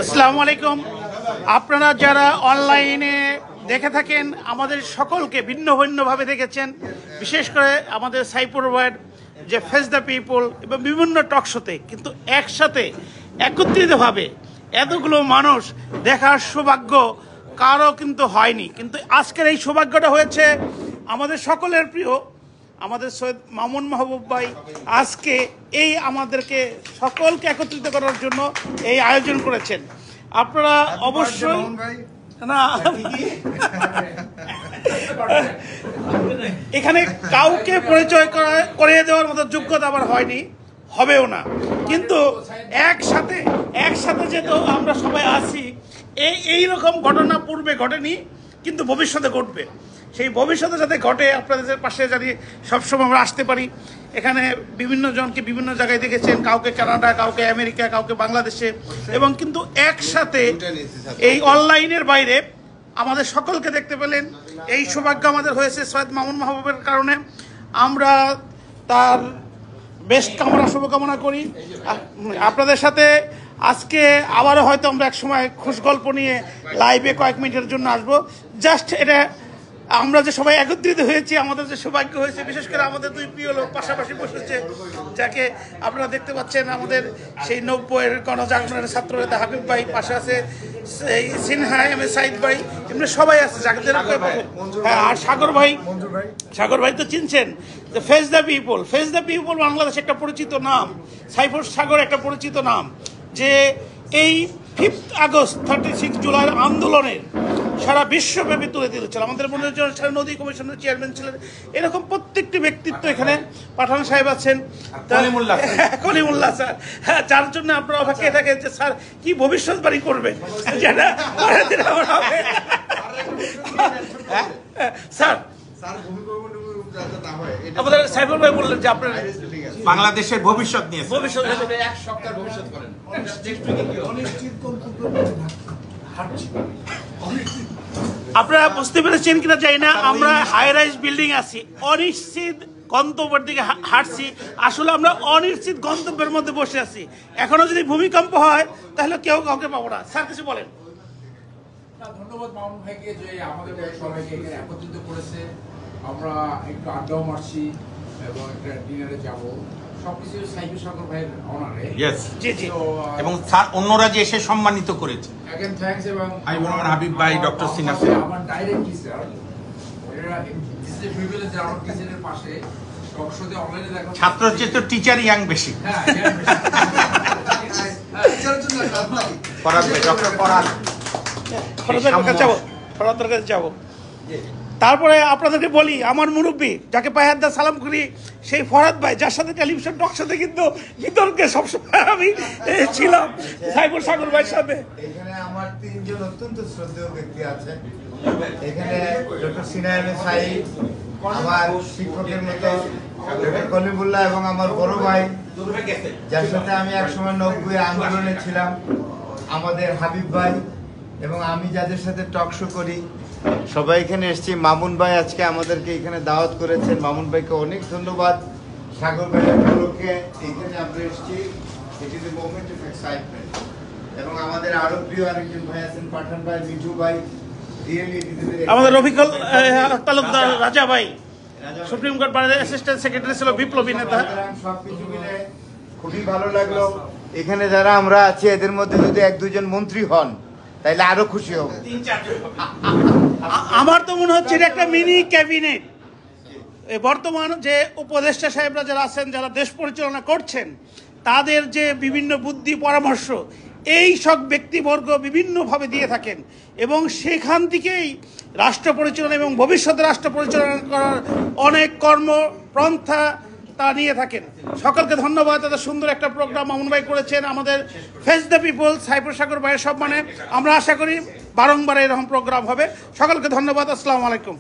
আসসালামু আলাইকুম। আপনারা যারা অনলাইনে দেখে থাকেন আমাদের সকলকে ভিন্ন ভিন্নভাবে দেখেছেন, বিশেষ করে আমাদের সাইফুর ভাইয়ের যে ফেস দ্য পিপল এবং বিভিন্ন টক শোতে, কিন্তু একসাথে একত্রিতভাবে এতগুলো মানুষ দেখার সৌভাগ্য কারো কিন্তু হয়নি। কিন্তু আজকের এই সৌভাগ্যটা হয়েছে আমাদের সকলের প্রিয় আমাদের সৈয়দ মামুন মাহবুব ভাই আজকে এই আমাদেরকে সকলকে একত্রিত করার জন্য এই আয়োজন করেছেন। আপনারা অবশ্যই না এখানে কাউকে পরিচয় করিয়ে দেওয়ার মতো যোগ্যতা আবার হয়নি, হবেও না, কিন্তু একসাথে যেহেতু আমরা সবাই আছি, এই রকম ঘটনা পূর্বে ঘটেনি কিন্তু ভবিষ্যতে ঘটবে। সেই ভবিষ্যতে যাতে ঘটে আপনাদের পাশে যাতে সবসময় আমরা আসতে পারি। এখানে বিভিন্ন জনকে বিভিন্ন জায়গায় দেখেছেন, কাউকে কানাডা, কাউকে আমেরিকা, কাউকে বাংলাদেশে, এবং কিন্তু একসাথে এই অনলাইনের বাইরে আমাদের সকলকে দেখতে পেলেন। এই সৌভাগ্য আমাদের হয়েছে সৈয়দ মামুন মাহবুবের কারণে। আমরা তার বেস্ট শুভকামনা করি। আপনাদের সাথে আজকে আবারও হয়তো আমরা এক সময় খুশ গল্প নিয়ে লাইভে কয়েক মিনিটের জন্য আসবো। জাস্ট এটা আমরা যে সবাই একত্রিত হয়েছি, আমাদের যে সৌভাগ্য হয়েছে, বিশেষ করে আমাদের দুই প্রিয় লোক পাশাপাশি বসেছে, যাকে আপনারা দেখতে পাচ্ছেন, আমাদের সেই 90-এর গণজাগরণের ছাত্র নেতা হাবিব ভাই, পাশে আছে এই সিনহা এম এ সাইদ ভাই, এমনি সবাই আছে যাদের। হ্যাঁ, আর সাগর ভাই তো চিনছেন। ফেস দ্য পিপল বাংলাদেশ একটা পরিচিত নাম, সাইফুর সাগর একটা পরিচিত নাম, যে এই 5 আগস্ট 36 জুলাই আন্দোলনের সারা বিশ্বব্যাপী তুলে দিয়েছিল। আমাদের মনিরুজ্জামান স্যার নদী কমিশনের চেয়ারম্যান ছিলেন। এরকম প্রত্যেকটি ব্যক্তিত্ব এখানে, পাঠান সাহেব আছেন, কলিমুল্লাহ স্যার, হ্যাঁ, যার জন্য আপনারা অপেক্ষায় থাকেন যে স্যার কি ভবিষ্যৎবাণী করবেন, যেটা স্যার আমাদের সাইফুল ভাই বললেন যে আপনার বাংলাদেশের ভবিষ্যৎ নিয়ে এক সপ্তাহ ভবিষ্যৎ করেন। আপনারা বুঝতে পেরেছেন কিনা জানি না, আমরা হাই রাইজ বিল্ডিং আছি, অনিশ্চিত গন্তব্যের দিকে হাঁটছি। আসলে আমরা অনিশ্চিত গন্তব্যের মধ্যে বসে আছি। এখনো যদি ভূমিকম্প হয় তাহলে কেউ কাউকে পাবো না। স্যার কিছু বলেন। ধন্যবাদ মামুন ভাইকে যে আমাদের সবাইকে এখানে একত্রিত করেছে। আমরা একটু আড্ডাও মারছি এবং একটা ডিনারে যাব, সবকিছু সাইফুর সাগর ভাইয়ের অনারে। এবং স্যার অন্যরা যে এসে সম্মানিত করেছে, अगेन থ্যাঙ্কস। এবং আমার হাবিব ভাই, ডক্টর সিনহা আমার ডাইরেক্ট টিচার, এরা দিস ইজ প্রিভিলেজ যে আমার টিচারের পাশে টক শোতে অনলাইনে দেখা, ছাত্রের চেয়ে তো টিচার ইয়াং বেশি। হ্যাঁ, টিচারের জন্য ফরাদ ভাই, ডক্টর ফরাদ, ফরাদের কাছে যাবো। তারপরে আপনাদেরকে বলি, আমার মুরব্বী যাকে পায়ে হাত দিয়ে সালাম করি, সেই ফরাদ ভাই, যার সাথে টেলিভিশন টক সাথে কিন্তু বিতর্কে সবসময় আমি ছিলাম সাইফুর সাগর ভাইয়ের সাথে। এখানে আমার 3 জন অত্যন্ত শ্রদ্ধেয় ব্যক্তি আছে। এখানে doctor Sinha M A Saeed, আমার শিক্ষকের মতো ডক্টর কলিমুল্লাহ, এবং আমার বড় ভাই যার সাথে আমি একসময় 90 আন্দোলনে ছিলাম, আমাদের হাবিব ভাই, এবং আমি যাদের সাথে টক শো করি সবাই এখানে এসেছি। মামুন ভাই আজকে আমাদেরকে এখানে দাওয়াত করেছেন, মামুন ভাইকে অনেক ধন্যবাদ। সাগর ভাইয়ের উপলক্ষে এখানে আমরা এসেছি, it is a moment of excitement. এবং আমাদের আরো প্রিয় আরেকজন ভাই আছেন, পাঠান ভাই, মিঠু ভাই, রিয়েলি আমাদের রফিকুল তালুকদার, রাজা ভাই, সুপ্রিম কোর্ট বারের অ্যাসিস্ট্যান্ট সেক্রেটারি ছিল, বিপ্লবী নেতা। সবকিছু মিলে খুবই ভালো লাগলো। এখানে যারা আমরা আছি এদের মধ্যে যদি 1-2 জন মন্ত্রী হন তাইলে আরো খুশি হব। আমার তো মনে হচ্ছে এটা একটা মিনি ক্যাবিনেট। বর্তমান যে উপদেষ্টা সাহেবরা যারা আছেন, যারা দেশ পরিচালনা করছেন, তাদের যে বিভিন্ন বুদ্ধি পরামর্শ এই সব ব্যক্তিবর্গ বিভিন্নভাবে দিয়ে থাকেন, এবং সেখান থেকেই রাষ্ট্র পরিচালনা এবং ভবিষ্যতে রাষ্ট্র পরিচালনা করার অনেক কর্মপন্থা তারা নিয়ে থাকেন। সকলকে ধন্যবাদ। এত সুন্দর একটা প্রোগ্রাম মামুন ভাই করেছেন আমাদের ফেস দ্য পিপল সাইফুর সাগর ভাইয়ের সম্মানে। আমরা আশা করি বারংবার এরকম প্রোগ্রাম হবে। সকলকে ধন্যবাদ। আসসালামু আলাইকুম।